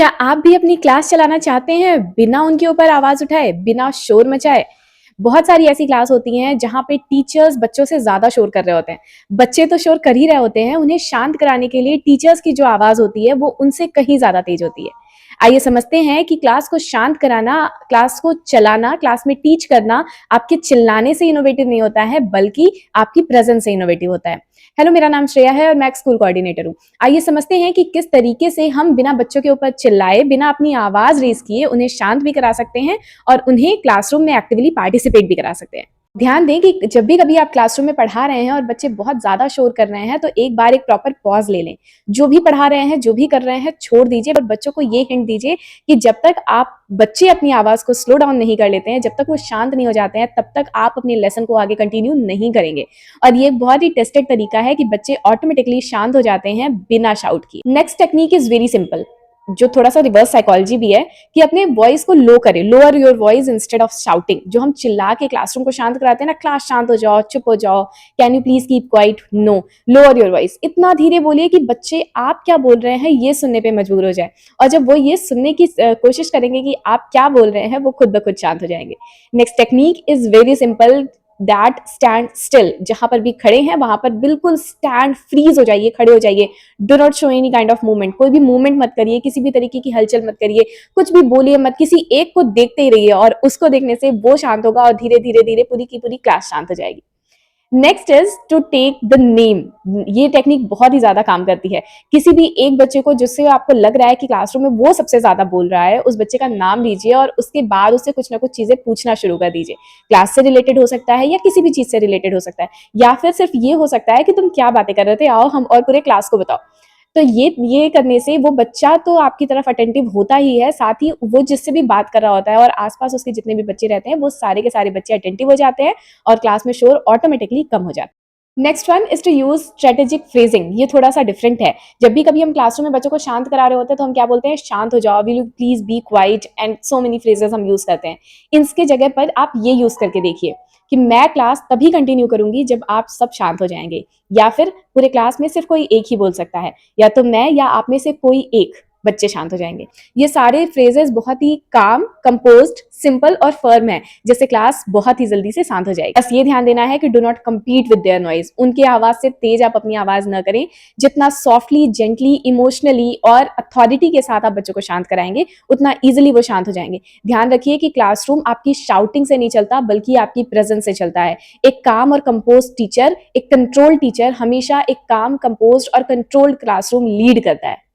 क्या आप भी अपनी क्लास चलाना चाहते हैं बिना उनके ऊपर आवाज उठाए, बिना शोर मचाए? बहुत सारी ऐसी क्लास होती हैं जहाँ पे टीचर्स बच्चों से ज़्यादा शोर कर रहे होते हैं। बच्चे तो शोर कर ही रहे होते हैं, उन्हें शांत कराने के लिए टीचर्स की जो आवाज़ होती है, वो उनसे कहीं ज़्यादा तेज़ होती है। आइए समझते हैं कि क्लास को शांत कराना, क्लास को चलाना, क्लास में टीच करना आपके चिल्लाने से इनोवेटिव नहीं होता है, बल्कि आपकी प्रेज़ेंस से इनोवेटिव होता है। हेलो, मेरा नाम श्रेया है और मैं एक स्कूल कोऑर्डिनेटर हूँ। आइए समझते हैं कि किस तरीके से हम बिना बच्चों के ऊपर चिल्लाए, बिना अपनी आवाज़ रेज़ किए उन्हें शांत भी करा सकते हैं और उन्हें क्लासरूम में एक्टिवली पार्टिसिपेट भी करा सकते हैं। ध्यान दें कि जब भी कभी आप क्लासरूम में पढ़ा रहे हैं और बच्चे बहुत ज़्यादा शोर कर रहे हैं, तो एक बार एक प्रॉपर पॉज़ ले लें। जो भी पढ़ा रहे हैं, जो भी कर रहे हैं, छोड़ दीजिए और बच्चों को ये हिंट दीजिए कि जब तक आप बच्चे अपनी आवाज़ को स्लो डाउन नहीं कर लेते हैं, जब तक वो शांत नहीं हो जाते हैं, तब तक आप अपने लेसन को आगे कंटिन्यू नहीं करेंगे। और ये बहुत ही टेस्टेड तरीका है कि बच्चे ऑटोमेटिकली शांत हो जाते हैं बिना शाउट किए। Next technique is very simple, जो थोड़ा सा रिवर्स साइकोलॉजी भी है, कि अपने वॉइस को लो करें, lower your voice instead of shouting. जो हम चिल्ला के क्लासरूम को शांत कराते हैं ना, क्लास शांत हो जाओ, चुप हो जाओ, can you please keep quiet, no, lower your voice. इतना धीरे बोलिए कि बच्चे आप क्या बोल रहे हैं ये सुनने पे मजबूर हो जाए, और जब वो ये सुनने की कोशिश करेंगे कि आप क्या बोल रहे हैं, वो खुद ब खुद शांत हो जाएंगे। Next technique is very simple, that stand still. जहां पर भी खड़े हैं वहां पर बिल्कुल स्टैंड फ्रीज हो जाइए, खड़े हो जाइए। Do not show any kind of movement, कोई भी मूवमेंट मत करिए, किसी भी तरीके की हलचल मत करिए, कुछ भी बोलिए मत, किसी एक को देखते ही रहिए और उसको देखने से वो शांत होगा और धीरे धीरे धीरे पूरी की पूरी क्लास शांत हो जाएगी। Next is to take the name. ये टेक्निक बहुत ही ज्यादा काम करती है। किसी भी एक बच्चे को जिससे आपको लग रहा है कि क्लासरूम में वो सबसे ज्यादा बोल रहा है, उस बच्चे का नाम लीजिए और उसके बाद उससे कुछ ना कुछ चीजें पूछना शुरू कर दीजिए। क्लास से रिलेटेड हो सकता है या किसी भी चीज से रिलेटेड हो सकता है, या फिर सिर्फ ये हो सकता है कि तुम क्या बातें कर रहे थे, आओ हम और पूरे क्लास को बताओ। तो ये करने से वो बच्चा तो आपकी तरफ अटेंटिव होता ही है, साथ ही वो जिससे भी बात कर रहा होता है और आसपास उसके जितने भी बच्चे रहते हैं, वो सारे के सारे बच्चे अटेंटिव हो जाते हैं और क्लास में शोर ऑटोमेटिकली कम हो जाता है। Next one is to use strategic phrasing. ये थोड़ा सा डिफरेंट है। जब भी कभी हम क्लासरूम में बच्चों को शांत करा रहे होते हैं, तो हम क्या बोलते हैं, शांत हो जाओ, will you please be quite, and so many phrases हम यूज करते हैं। इसके जगह पर आप ये यूज करके देखिए कि मैं क्लास तभी कंटिन्यू करूंगी जब आप सब शांत हो जाएंगे, या फिर पूरे क्लास में सिर्फ कोई एक ही बोल सकता है, या तो मैं या आप में से कोई एक बच्चे शांत हो जाएंगे। ये सारे फ्रेजेस बहुत ही काम, कंपोज्ड, सिंपल और फर्म है, जिससे क्लास बहुत ही जल्दी से शांत हो जाएगी। बस ये ध्यान देना है कि do not compete with their noise. उनकी आवाज से तेज आप अपनी आवाज न करें। जितना सॉफ्टली, जेंटली, इमोशनली और अथॉरिटी के साथ आप बच्चों को शांत कराएंगे, उतना इजिली वो शांत हो जाएंगे। ध्यान रखिए कि क्लासरूम आपकी शाउटिंग से नहीं चलता, बल्कि आपकी प्रेजेंस से चलता है। एक काम और कंपोज टीचर, एक कंट्रोल टीचर हमेशा एक काम, कंपोज और कंट्रोल्ड क्लासरूम लीड करता है।